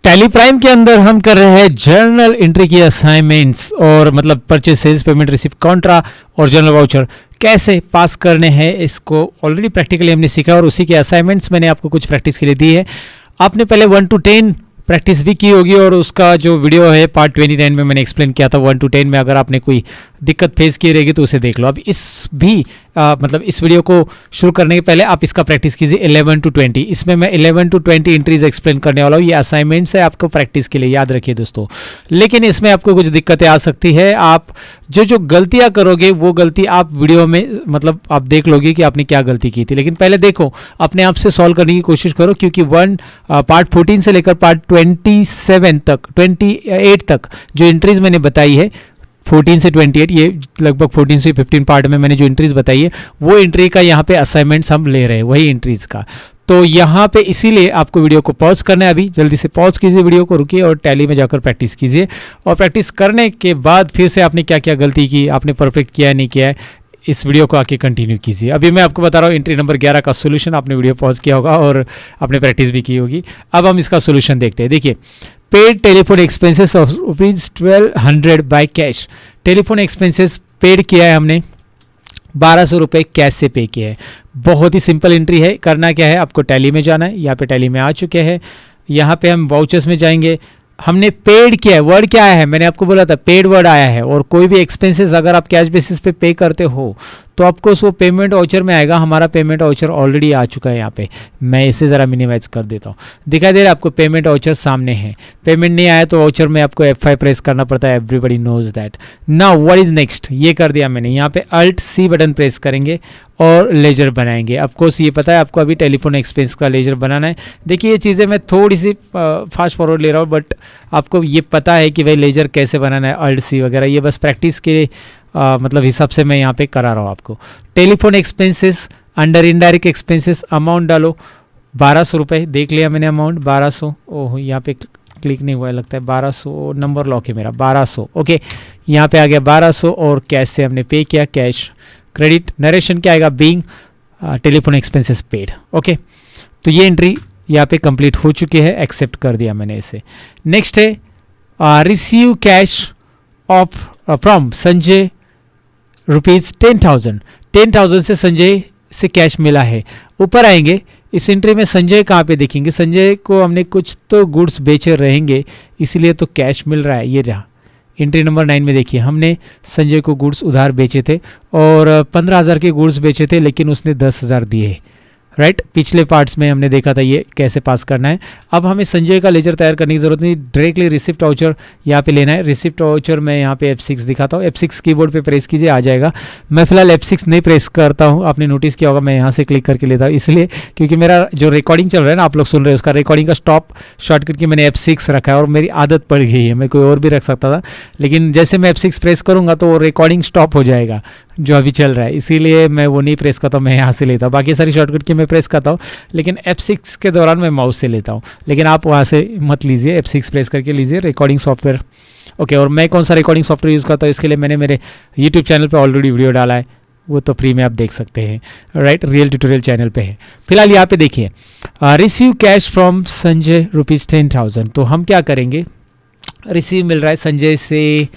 Tally prime के अंदर हम कर रहे हैं जर्नल एंट्री की असाइनमेंट्स और मतलब purchase sales payment receipt contra और जर्नल वाउचर कैसे पास करने हैं इसको ऑलरेडी प्रैक्टिकली हमने सीखा और उसी के असाइनमेंट्स मैंने आपको कुछ प्रैक्टिस के लिए दी है। आपने पहले 1 to 10 प्रैक्टिस भी की होगी और उसका जो वीडियो है पार्ट 29 में मैंने एक्सप्लेन किया था 1 to 10 में। अगर आपने कोई दिक्कत फेस की रहेगी तो उसे देख लो। अब मतलब इस वीडियो को शुरू करने के पहले आप इसका प्रैक्टिस कीजिए 11 to 20। इसमें मैं 11 to 20 एंट्रीज एक्सप्लेन करने वाला हूँ। ये असाइनमेंट्स है आपको प्रैक्टिस के लिए, याद रखिए दोस्तों। लेकिन इसमें आपको कुछ दिक्कतें आ सकती है। आप जो गलतियाँ करोगे वो गलती आप वीडियो में मतलब आप देख लोगे कि आपने क्या गलती की थी। लेकिन पहले देखो, अपने आप से सॉल्व करने की कोशिश करो, क्योंकि पार्ट 14 से लेकर पार्ट 28 तक जो एंट्रीज मैंने बताई है 14 से 28, ये लगभग 14 से 15 पार्ट में मैंने जो एंट्रीज बताई है वो एंट्री का यहाँ पे असाइनमेंट्स हम ले रहे हैं, वही एंट्रीज का। तो यहाँ पे इसीलिए आपको वीडियो को पॉज करना है। अभी जल्दी से पॉज कीजिए, वीडियो को रुकिए और टैली में जाकर प्रैक्टिस कीजिए। और प्रैक्टिस करने के बाद फिर से आपने क्या क्या गलती की, आपने परफेक्ट किया है नहीं किया है, इस वीडियो को आके कंटिन्यू कीजिए। अभी मैं आपको बता रहा हूँ एंट्री नंबर 11 का सोल्यूशन। आपने वीडियो पॉज किया होगा और आपने प्रैक्टिस भी की होगी। अब हम इसका सोल्यूशन देखते हैं। देखिए, paid telephone expenses of ₹1200 by cash. Telephone expenses paid किया है हमने, 1200 रुपये कैश से पे किया है। बहुत ही सिंपल एंट्री है। करना क्या है, आपको टैली में जाना है। यहाँ पे टैली में आ चुके हैं। यहाँ पे हम वाउचर्स में जाएंगे। हमने पेड किया है, वर्ड क्या आया है, मैंने आपको बोला था पेड वर्ड आया है। और कोई भी एक्सपेंसेस अगर आप कैश बेसिस पे पे करते हो तो आपको वो पेमेंट वाउचर में आएगा। हमारा पेमेंट वाउचर ऑलरेडी आ चुका है यहाँ पे। मैं इसे ज़रा मिनिमाइज कर देता हूँ। दिखाई दे रहा है आपको पेमेंट वाउचर सामने है। पेमेंट नहीं आया तो वाउचर में आपको F5 प्रेस करना पड़ता है। Everybody knows that. Now what is next, ये कर दिया मैंने। यहाँ पे Alt C बटन प्रेस करेंगे और लेजर बनाएंगे। ऑफकोर्स ये पता है आपको अभी टेलीफोन एक्सपेंस का लेजर बनाना है। देखिए ये चीज़ें मैं थोड़ी सी फास्ट फॉरवर्ड ले रहा हूँ, बट आपको ये पता है कि भाई लेजर कैसे बनाना है, Alt C वगैरह। ये बस प्रैक्टिस के मतलब हिसाब से मैं यहाँ पे करा रहा हूँ आपको। Telephone expenses under indirect expenses amount डालो 1200 रुपये। देख लिया मैंने अमाउंट 1200। ओह, यहाँ पे क्लिक नहीं हुआ लगता है। 1200 नंबर लॉक है मेरा, 1200। ओके, यहाँ पे आ गया 1200 और कैश से हमने पे किया, कैश क्रेडिट। नरेशन क्या आएगा, being telephone expenses paid. Okay, तो ये एंट्री यहाँ पे कंप्लीट हो चुकी है। एक्सेप्ट कर दिया मैंने इसे। नेक्स्ट है receive cash of from Sanjay ₹10,000। 10,000 से संजय से कैश मिला है। ऊपर आएंगे, इस एंट्री में संजय कहाँ पे देखेंगे, संजय को हमने कुछ तो गुड्स बेचे रहेंगे इसलिए तो कैश मिल रहा है। ये रहा एंट्री नंबर 9 में। देखिए हमने संजय को गुड्स उधार बेचे थे और 15,000 के गुड्स बेचे थे, लेकिन उसने 10,000 दिए। राइट, पिछले पार्ट्स में हमने देखा था ये कैसे पास करना है। अब हमें संजय का लेजर तैयार करने की जरूरत नहीं, डायरेक्टली रिसिप्ट वाउचर यहाँ पे लेना है। रिसिप्ट वाउचर मैं यहाँ पे F6 दिखाता हूँ। F6 कीबोर्ड पे प्रेस कीजिए, आ जाएगा। मैं फिलहाल F6 नहीं प्रेस करता हूँ, आपने नोटिस किया होगा। मैं यहाँ से क्लिक करके लेता हूँ इसलिए क्योंकि मेरा जो रिकॉर्डिंग चल रहा है ना, आप लोग सुन रहे हो, उसका रिकॉर्डिंग का स्टॉप शॉर्टकट की मैंने F6 रखा है और मेरी आदत पड़ गई है। मैं कोई और भी रख सकता था, लेकिन जैसे मैं F6 प्रेस करूँगा तो वो रिकॉर्डिंग स्टॉप हो जाएगा जो अभी चल रहा है, इसीलिए मैं वो नहीं प्रेस करता हूँ। मैं यहाँ से लेता हूँ। बाकी सारी शॉर्टकट की मैं प्रेस करता हूँ, लेकिन F6 के दौरान मैं माउस से लेता हूँ। लेकिन आप वहाँ से मत लीजिए, F6 प्रेस करके लीजिए रिकॉर्डिंग सॉफ्टवेयर। ओके, और मैं कौन सा रिकॉर्डिंग सॉफ्टवेयर यूज़ करता हूँ इसके लिए मैंने मेरे यूट्यूब चैनल पे ऑलरेडी वीडियो डाला है, वो तो फ्री में आप देख सकते हैं। राइट, रियल ट्यूटोरियल चैनल पे है। फिलहाल यहाँ पे देखिए रिसीव कैश फ्रॉम संजय ₹10,000। तो हम क्या करेंगे, रिसीव मिल रहा है संजय से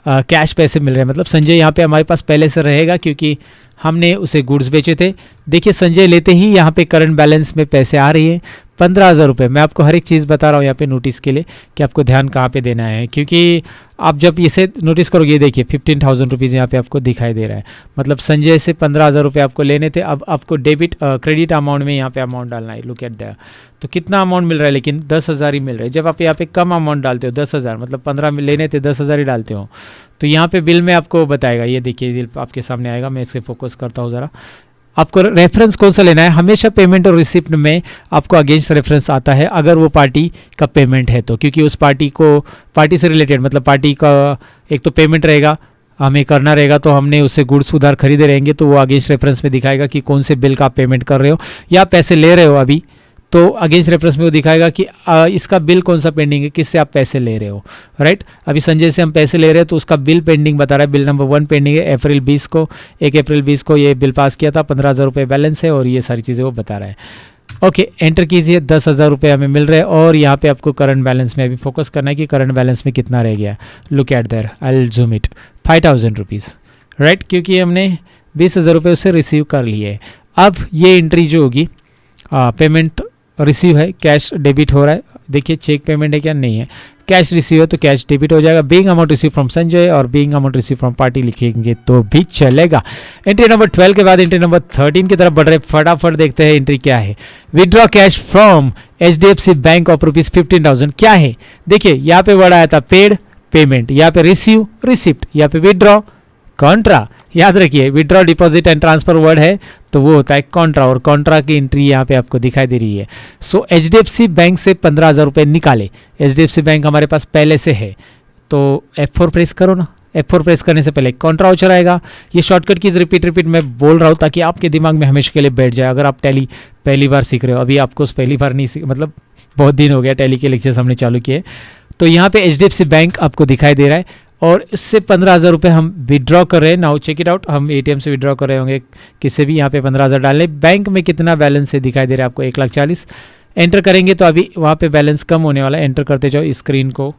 कैश पैसे मिल रहे हैं, मतलब संजय यहाँ पे हमारे पास पहले से रहेगा क्योंकि हमने उसे गुड्स बेचे थे। देखिए संजय लेते ही यहाँ पे करंट बैलेंस में पैसे आ रही है 15,000 रुपये। मैं आपको हर एक चीज़ बता रहा हूँ यहाँ पे नोटिस के लिए कि आपको ध्यान कहाँ पे देना है, क्योंकि आप जब इसे नोटिस करोगे, देखिए 15,000 रुपीज़ यहाँ पे आपको दिखाई दे रहा है। मतलब संजय से 15,000 रुपये आपको लेने थे। अब आपको क्रेडिट अमाउंट में यहाँ पे अमाउंट डालना है। लुक एट दैट, तो कितना अमाउंट मिल रहा है, लेकिन 10,000 ही मिल रहा है। जब आप यहाँ पे कम अमाउंट डालते हो 10,000, मतलब 15 में लेने थे 10,000 ही डालते हो, तो यहाँ पे बिल में आपको बताएगा। ये देखिए बिल आपके सामने आएगा। मैं इसके फोकस करता हूँ ज़रा। आपको रेफरेंस कौन सा लेना है, हमेशा पेमेंट और रिसिप्ट में आपको अगेंस्ट रेफरेंस आता है अगर वो पार्टी का पेमेंट है तो, क्योंकि उस पार्टी से रिलेटेड, मतलब पार्टी का एक तो पेमेंट रहेगा हमें करना रहेगा, तो हमने उससे गुड्स उधार खरीदे रहेंगे तो वो अगेंस्ट रेफरेंस में दिखाएगा कि कौन से बिल का आप पेमेंट कर रहे हो या पैसे ले रहे हो अभी, तो अगेंस्ट रेफरेंस में वो दिखाएगा कि इसका बिल कौन सा पेंडिंग है, किससे आप पैसे ले रहे हो। राइट, अभी संजय से हम पैसे ले रहे हैं तो उसका बिल पेंडिंग बता रहा है। बिल नंबर 1 पेंडिंग है अप्रैल 20 को, 1 अप्रैल 20 को ये बिल पास किया था, 15,000 रुपये बैलेंस है और ये सारी चीज़ें वो बता रहा है। ओके, एंटर कीजिए। 10,000 रुपये हमें मिल रहे हैं और यहाँ पे आपको करंट बैलेंस में अभी फोकस करना है कि करंट बैलेंस में कितना रह गया। Look at there, I will zoom it, 5,000 rupees, right, क्योंकि हमने 20,000 रुपये उससे रिसीव कर लिए। अब ये एंट्री जो होगी, पेमेंट रिसीव है, कैश डेबिट हो रहा है, देखिए चेक पेमेंट है क्या, नहीं है, कैश रिसीव है तो कैश डेबिट हो जाएगा। Being amount receive from Sanjay और being amount receive from party लिखेंगे तो भी चलेगा। एंट्री नंबर 12 के बाद एंट्री नंबर 13 की तरफ बढ़ रहे, फटाफट देखते हैं एंट्री क्या है। Withdraw cash from HDFC bank of ₹15,000 क्या है, देखिए यहाँ पे वर्ड आया था पेड, पेमेंट, यहाँ पे रिसीव, रिसिप्ट, यहाँ पे विड्रॉ, कॉन्ट्रा। याद रखिए withdraw, deposit and transfer word है तो वो होता है कॉन्ट्रा, और कॉन्ट्रा की एंट्री यहाँ पे आपको दिखाई दे रही है। सो HDFC बैंक से 15,000 रुपये निकाले। HDFC बैंक हमारे पास पहले से है तो F4 प्रेस करो ना। F4 प्रेस करने से पहले कॉन्ट्रा वाउचर आएगा। ये शॉर्टकट कीज रिपीट मैं बोल रहा हूँ ताकि आपके दिमाग में हमेशा के लिए बैठ जाए। अगर आप टैली पहली बार सीख रहे हो, अभी आपको पहली बार नहीं सीख, मतलब बहुत दिन हो गया टैली के लेक्चर्स हमने चालू किए, तो यहाँ पे HDFC बैंक आपको दिखाई दे रहा है और इससे 15,000 रुपये हम विड्रॉ कर रहे हैं। नाउ चेक इट आउट, हम ATM से विड्रॉ कर रहे होंगे, किससे भी यहाँ पे 15,000 डालने। बैंक में कितना बैलेंस है दिखाई दे रहा है आपको, 1,40,000। एंटर करेंगे तो अभी वहाँ पे बैलेंस कम होने वाला है। एंटर करते जाओ, स्क्रीन को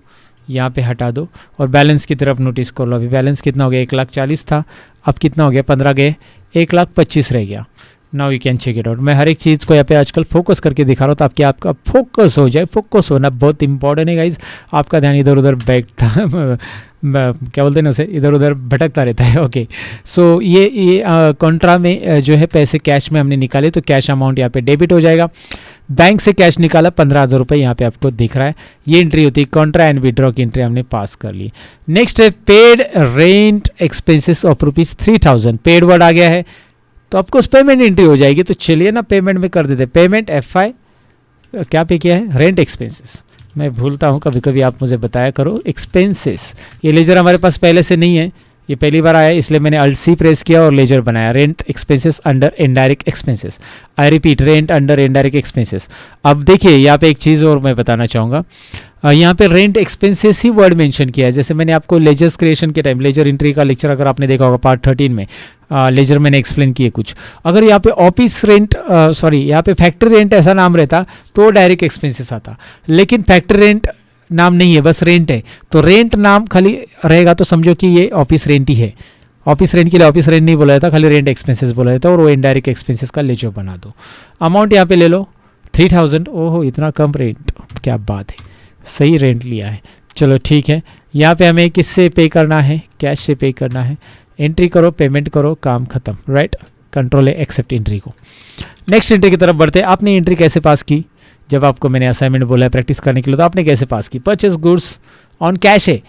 यहाँ पे हटा दो और बैलेंस की तरफ नोटिस कर लो। अभी बैलेंस कितना हो गया, 1,40,000 था, अब कितना हो गया, 15 गए, 1,25,000 रह गया। Now you can check it out. मैं हर एक चीज़ को यहाँ पे आजकल फोकस करके दिखा रहा हूँ ताकि आपका फोकस हो जाए। फोकस होना बहुत इंपॉर्टेंट है गाइज। आपका ध्यान इधर उधर बैठता क्या बोलते हैं ना उसे, इधर उधर भटकता रहता है। ओके, सो ये कॉन्ट्रा में जो है पैसे कैश में हमने निकाले तो कैश अमाउंट यहाँ पे डेबिट हो जाएगा। बैंक से कैश निकाला 15,000 रुपये यहाँ पे आपको दिख रहा है। ये एंट्री होती है कॉन्ट्रा एंड विड्रॉ की एंट्री हमने पास कर ली। नेक्स्ट है paid rent expenses of ₹3,000। Paid word आ गया है तो आपको उस पेमेंट एंट्री हो जाएगी। तो चलिए ना पेमेंट में कर देते। पेमेंट FI क्या पे किया है, रेंट एक्सपेंसेस। मैं भूलता हूँ कभी कभी, आप मुझे बताया करो। एक्सपेंसेस, ये लेजर हमारे पास पहले से नहीं है, ये पहली बार आया इसलिए मैंने Alt+C प्रेस किया और लेजर बनाया। Rent expenses under indirect expenses, I repeat, rent under indirect expenses. अब देखिए यहाँ पे एक चीज़ और मैं बताना चाहूँगा, यहाँ पे रेंट एक्सपेंसेस ही वर्ड मेंशन किया है। जैसे मैंने आपको लेजर्स क्रिएशन के टाइम, लेजर एंट्री का लेक्चर अगर आपने देखा होगा पार्ट 13 में, लेजर मैंने एक्सप्लेन किए कुछ। अगर यहाँ पे ऑफिस रेंट, यहाँ पे फैक्ट्री रेंट ऐसा नाम रहता तो डायरेक्ट एक्सपेंसेस आता, लेकिन फैक्ट्री रेंट नाम नहीं है, बस रेंट है। तो रेंट नाम खाली रहेगा तो समझो कि ये ऑफिस रेंट ही है। ऑफिस रेंट के लिए ऑफिस रेंट नहीं बोला जाता, खाली रेंट एक्सपेंसेस बोला जाता और वो इनडायरेक्ट एक्सपेंसेस का लेजर बना दो। अमाउंट यहाँ पे ले लो 3,000। ओहो, इतना कम रेंट, क्या बात है, सही रेंट लिया है। चलो ठीक है, यहाँ पे हमें किससे पे करना है, कैश से पे करना है। एंट्री करो, पेमेंट करो, काम खत्म, राइट। कंट्रोल है एक्सेप्ट एंट्री को। नेक्स्ट एंट्री की तरफ बढ़ते हैं। आपने एंट्री कैसे पास की, जब आपको मैंने असाइनमेंट बोला है प्रैक्टिस करने के लिए, तो आपने कैसे पास की। परचेस गुड्स ऑन कैश है,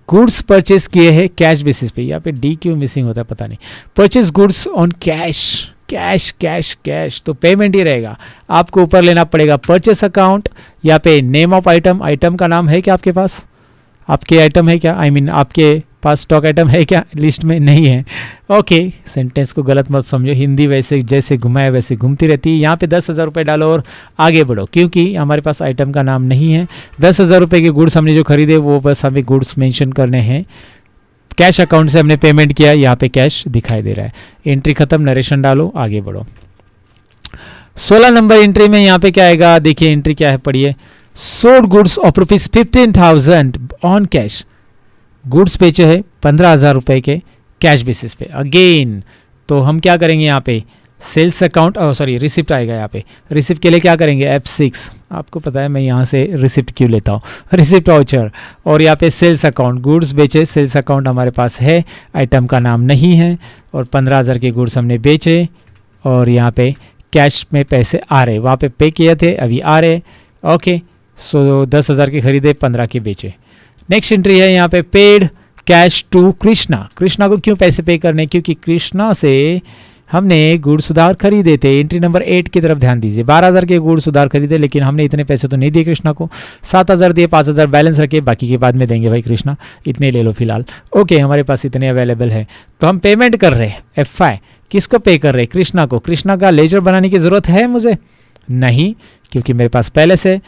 गुड्स परचेस किए हैं कैश बेसिस पे। यहाँ पे डी क्यों मिसिंग होता है पता नहीं। Purchase goods on cash, cash cash cash, तो पेमेंट ही रहेगा। आपको ऊपर लेना पड़ेगा परचेस अकाउंट, यहाँ पे नेम ऑफ आइटम, आइटम का नाम है क्या आपके पास, आपके आइटम है क्या, आई मीन आपके पास स्टॉक आइटम है क्या, लिस्ट में नहीं है। ओके, सेंटेंस को गलत मत समझो, हिंदी वैसे जैसे घुमाए वैसे घूमती रहती है। यहाँ पे 10,000 रुपये डालो और आगे बढ़ो, क्योंकि हमारे पास आइटम का नाम नहीं है। 10,000 रुपये के गुड्स हमने जो खरीदे वो बस हमें गुड्स मेंशन करने हैं। कैश अकाउंट से हमने पेमेंट किया, यहाँ पे कैश दिखाई दे रहा है। एंट्री खत्म, नरेशन डालो, आगे बढ़ो। 16 नंबर एंट्री में यहाँ पे क्या आएगा, देखिए एंट्री क्या है, पढ़िए। Sold goods of ₹15,000 on cash, goods बेचे हैं 15,000 रुपये के कैश बेसिस पे। अगेन तो हम क्या करेंगे, यहाँ पे सेल्स अकाउंट, रिसिप्ट आएगा। यहाँ पे रिसिप्ट के लिए क्या करेंगे, F6। आपको पता है मैं यहाँ से रिसिप्ट क्यों लेता हूँ, रिसिप्ट वाउचर। और यहाँ पे सेल्स अकाउंट, गुड्स बेचे, सेल्स अकाउंट हमारे पास है, आइटम का नाम नहीं है, और 15,000 के गुड्स हमने बेचे और यहाँ पे कैश में पैसे आ रहे, वहाँ पे पे किए थे अभी आ रहे। ओके, सो 10,000 के खरीदे, 15 के बेचे। नेक्स्ट एंट्री है यहाँ पे paid cash to Krishna. Krishna को क्यों पैसे पे करने, क्योंकि कृष्णा से हमने गुड़ सुधार खरीदे थे। एंट्री नंबर 8 की तरफ ध्यान दीजिए। 12,000 के गुड़ सुधार खरीदे, लेकिन हमने इतने पैसे तो नहीं दिए कृष्णा को। 7,000 दिए, 5,000 बैलेंस रखे, बाकी के बाद में देंगे भाई कृष्णा, इतने ले लो फिलहाल। ओके, हमारे पास इतने अवेलेबल है तो हम पेमेंट कर रहे हैं। FI किसको पे कर रहे हैं, कृष्णा को। कृष्णा का लेजर बनाने की ज़रूरत है मुझे नहीं, क्योंकि मेरे पास पहले से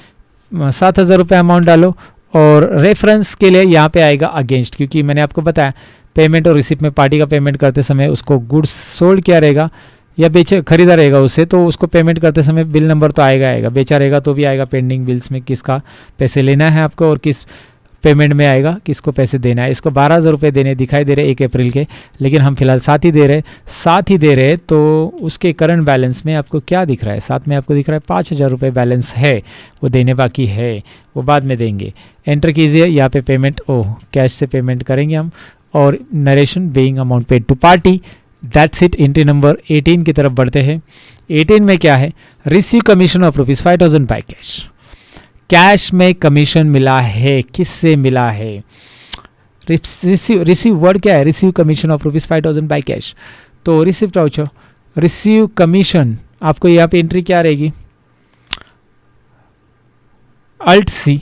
7,000 रुपये अमाउंट डालो। और रेफरेंस के लिए यहाँ पे आएगा अगेंस्ट, क्योंकि मैंने आपको बताया पेमेंट और रिसिप्ट में पार्टी का पेमेंट करते समय उसको गुड्स सोल्ड किया रहेगा, या बेचे खरीदा रहेगा उससे, तो उसको पेमेंट करते समय बिल नंबर तो आएगा, बेचा रहेगा तो भी आएगा पेंडिंग बिल्स में, किसका पैसे लेना है आपको और किस पेमेंट में आएगा, किसको पैसे देना है। इसको 12,000 रुपये देने दिखाई दे रहे 1 अप्रैल के, लेकिन हम फिलहाल 7 ही दे रहे, तो उसके करंट बैलेंस में आपको क्या दिख रहा है, साथ में आपको दिख रहा है 5,000 रुपये बैलेंस है, वो देने बाकी है, वो बाद में देंगे। एंटर कीजिए यहाँ पे पेमेंट, कैश से पेमेंट करेंगे हम, और narration being amount paid to party, that's it. Entry number 18 की तरफ बढ़ते हैं। 18 में क्या है, receive commission of rupees 5,000 by cash. Cash में कमीशन मिला है, किससे मिला है, रिसीव वर्ड क्या है, receive commission of rupees 5,000 by cash. तो रिसिप्ट वाउचर, रिसीव कमीशन, आपको यहाँ पे एंट्री क्या रहेगी, अल्ट सी,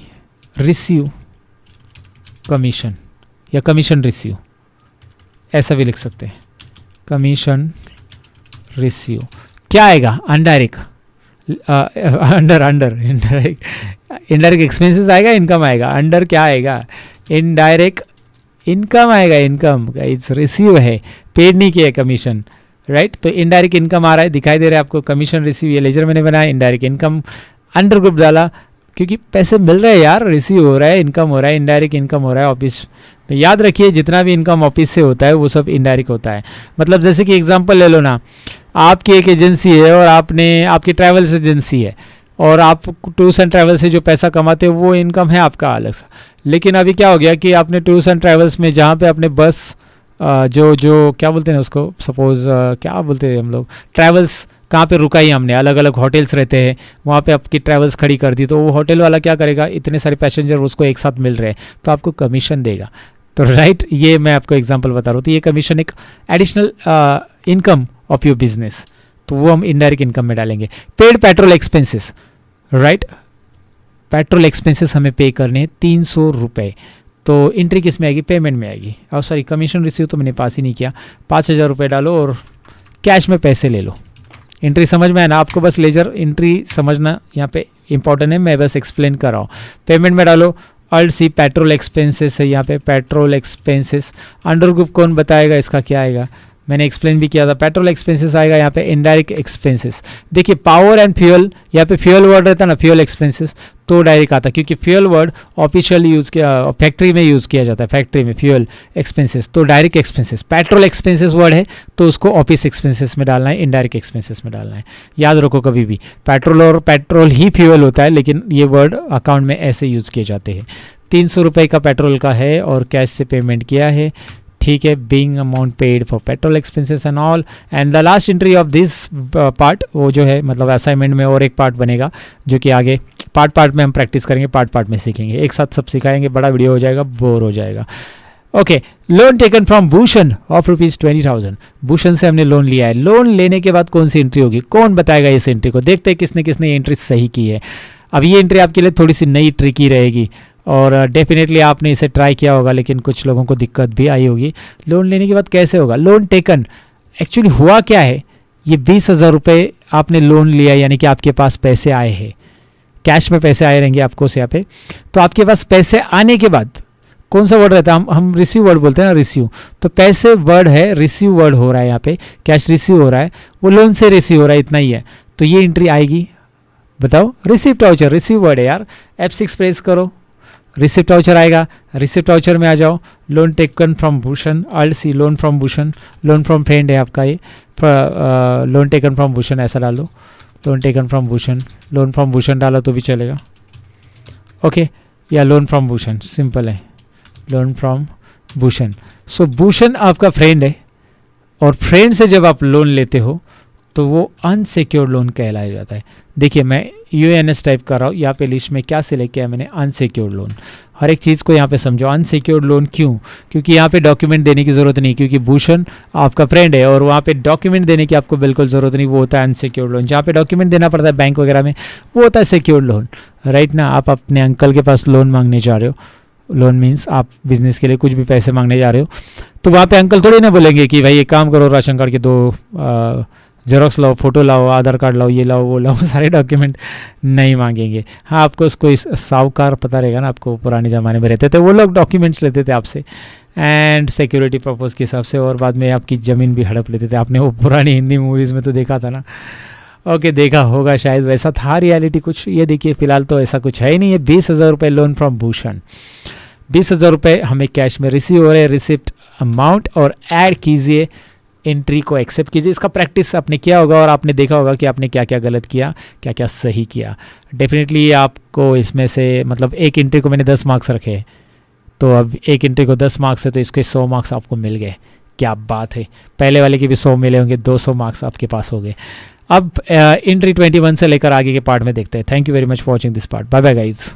रिसीव कमीशन या कमीशन रिसीव, ऐसा भी लिख सकते हैं, कमीशन रिसीव। क्या आएगा, अनडायरेक्ट, अंडर इनडायरेक्ट एक्सपेंसेस आएगा, इनकम आएगा, अंडर क्या आएगा, इनडायरेक्ट इनकम आएगा, इनकम इट्स रिसीव है, पेड नहीं किया कमीशन, राइट। तो इनडायरेक्ट इनकम आ रहा है, दिखाई दे रहा है आपको, कमीशन रिसीव, ये लेजर मैंने बनाया, इनडायरेक्ट इनकम अंडर ग्रुप डाला, क्योंकि पैसे मिल रहे हैं यार, रिसीव हो रहा है, इनकम हो रहा है, इनडायरेक्ट इनकम हो रहा है ऑफिस। तो याद रखिए जितना भी इनकम ऑफिस से होता है वो सब इनडायरेक्ट होता है। मतलब जैसे कि एग्जांपल ले लो ना, आपकी एक एजेंसी है और आपकी ट्रैवल्स एजेंसी है, और आप टूर्स एंड ट्रैवल्स से जो पैसा कमाते हो वो इनकम है आपका अलग सा। लेकिन अभी क्या हो गया कि आपने टूर्स एंड ट्रैवल्स में जहाँ पे अपने बस जो क्या बोलते हैं उसको, सपोज क्या बोलते हैं हम लोग, ट्रैवल्स कहाँ पे रुकाई हमने, अलग अलग होटल्स रहते हैं, वहाँ पे आपकी ट्रैवल्स खड़ी कर दी, तो वो होटल वाला क्या करेगा, इतने सारे पैसेंजर उसको एक साथ मिल रहे हैं तो आपको कमीशन देगा। तो राइट, ये मैं आपको एग्जांपल बता रहा हूँ। तो ये कमीशन एक additional income of your business, तो वो हम इनडायरेक्ट इनकम में डालेंगे। Paid petrol expenses, right, petrol expenses हमें पे करने हैं 300 रुपये। तो एंट्री किस में आएगी, पेमेंट में आएगी, और सॉरी कमीशन रिसीव तो मैंने पास ही नहीं किया। 5,000 रुपये डालो और कैश में पैसे ले लो। एंट्री समझ में है ना आपको, बस लेजर एंट्री समझना यहाँ पे इंपॉर्टेंट है, मैं बस एक्सप्लेन कर रहा हूँ। पेमेंट में डालो, अल्ट सी, पेट्रोल एक्सपेंसेस है यहाँ पे, पेट्रोल एक्सपेंसेस, अंडर ग्रुप कौन बताएगा इसका क्या आएगा, मैंने एक्सप्लेन भी किया था। पेट्रोल एक्सपेंसेस आएगा यहाँ पे, इनडायरेक्ट एक्सपेंसेस। देखिए पावर एंड फ्यूल, यहाँ पे फ्यूल वर्ड रहता है ना, फ्यूल एक्सपेंसेस, तो डायरेक्ट आता, क्योंकि फ्यूल वर्ड ऑफिशियली यूज़ किया, फैक्ट्री में यूज़ किया जाता है, फैक्ट्री में फ्यूल एक्सपेंसेस, तो direct expenses. Petrol expenses word है तो उसको ऑफिस एक्सपेंसेस में डालना है, इनडायरेक्ट एक्सपेंसेस में डालना है। याद रखो कभी भी, पेट्रोल और पेट्रोल ही फ्यूल होता है, लेकिन ये वर्ड अकाउंट में ऐसे यूज़ किए जाते हैं। 300 रुपये का पेट्रोल का है और कैश से पेमेंट किया है, ठीक है, being amount paid for petrol expenses and all. And the last entry of this part, वो जो है मतलब असाइनमेंट में और एक पार्ट बनेगा, जो कि आगे पार्ट में हम प्रैक्टिस करेंगे, पार्ट में सीखेंगे, एक साथ सब सिखाएंगे, बड़ा वीडियो हो जाएगा, बोर हो जाएगा। Okay, loan taken from Bhushan of ₹20,000। Bhushan से हमने लोन लिया है। लोन लेने के बाद कौन सी एंट्री होगी, कौन बताएगा इस एंट्री को, देखते हैं किसने किसने एंट्री सही की है। अब ये एंट्री आपके लिए थोड़ी सी नई ट्रिकी रहेगी, और डेफिनेटली आपने इसे ट्राई किया होगा, लेकिन कुछ लोगों को दिक्कत भी आई होगी। लोन लेने के बाद कैसे होगा, लोन टेकन, एक्चुअली हुआ क्या है, ये 20,000 रुपये आपने लोन लिया, यानी कि आपके पास पैसे आए हैं, कैश में पैसे आए रहेंगे आपको यहाँ पे। तो आपके पास पैसे आने के बाद कौन सा वर्ड रहता है, हम रिसीव वर्ड बोलते हैं ना, रिसीव, तो पैसे वर्ड है, रिसीव वर्ड हो रहा है यहाँ पे, कैश रिसीव हो रहा है, वो लोन से रिसीव हो रहा है, इतना ही है। तो ये एंट्री आएगी, बताओ, रिसिप्ट वाउचर, रिसीव वर्ड है यार, F6 प्रेस करो, रिसिप्ट वाउचर आएगा। रिसिप्ट वाउचर में आ जाओ, loan taken from Bhushan, alt C, loan from Bhushan, loan from friend है आपका ये, लोन टेकन फ्रॉम भूषण ऐसा डाल दो, loan taken from Bhushan, loan from Bhushan डालो तो भी चलेगा, ओके, या लोन फ्रॉम भूषण, सिंपल है, लोन फ्रॉम भूषण। सो भूषण आपका फ्रेंड है, और फ्रेंड से जब आप लोन लेते हो तो वो अनसिक्योर्ड लोन कहलाया जाता है। देखिए मैं UNS टाइप कर रहा हूँ, यहाँ पे लिस्ट में क्या सिलेक्ट किया है मैंने, अनसिक्योर्ड लोन। हर एक चीज़ को यहाँ पे समझो, अनसिक्योर्ड लोन क्यों, क्योंकि यहाँ पे डॉक्यूमेंट देने की ज़रूरत नहीं, क्योंकि भूषण आपका फ्रेंड है और वहाँ पे डॉक्यूमेंट देने की आपको बिल्कुल ज़रूरत नहीं, वो होता है अनसिक्योर्ड लोन। जहाँ पे डॉक्यूमेंट देना पड़ता है बैंक वगैरह में, वो होता है सिक्योर्ड लोन, राइट ना। आप अपने अंकल के पास लोन मांगने जा रहे हो, लोन मीन्स आप बिजनेस के लिए कुछ भी पैसे मांगने जा रहे हो, तो वहाँ पे अंकल थोड़ी ना बोलेंगे कि भाई एक काम करो, राशन कार्ड के 2 जेरोक्स लाओ, फोटो लाओ, आधार कार्ड लाओ, ये लाओ वो लाओ, सारे डॉक्यूमेंट नहीं मांगेंगे। हाँ, आपको उसको इस साहूकार पता रहेगा ना, आपको पुराने ज़माने में रहते थे वो लोग डॉक्यूमेंट्स लेते थे आपसे, एंड सिक्योरिटी पर्पज़ के हिसाब से, और बाद में आपकी ज़मीन भी हड़प लेते थे। आपने वो पुरानी हिंदी मूवीज़ में तो देखा था ना। ओके, देखा होगा शायद, वैसा था रियलिटी कुछ। ये देखिए फ़िलहाल तो ऐसा कुछ है ही नहीं है। 20,000 रुपये लोन फ्रॉम भूषण, 20,000 रुपये हमें कैश में रिसीव हो रहे हैं। रिसिप्ट अमाउंट और ऐड कीजिए, एंट्री को एक्सेप्ट कीजिए। इसका प्रैक्टिस आपने किया होगा और आपने देखा होगा कि आपने क्या क्या गलत किया, क्या क्या सही किया। डेफिनेटली आपको इसमें से, मतलब एक एंट्री को मैंने 10 मार्क्स रखे, तो अब एक एंट्री को 10 मार्क्स है तो इसके 100 मार्क्स आपको मिल गए। क्या बात है, पहले वाले के भी 100 मिले होंगे, 200 मार्क्स आपके पास हो गए। अब एंट्री 21 से लेकर आगे के पार्ट में देखते हैं। Thank you very much for watching this part. Bye bye guys.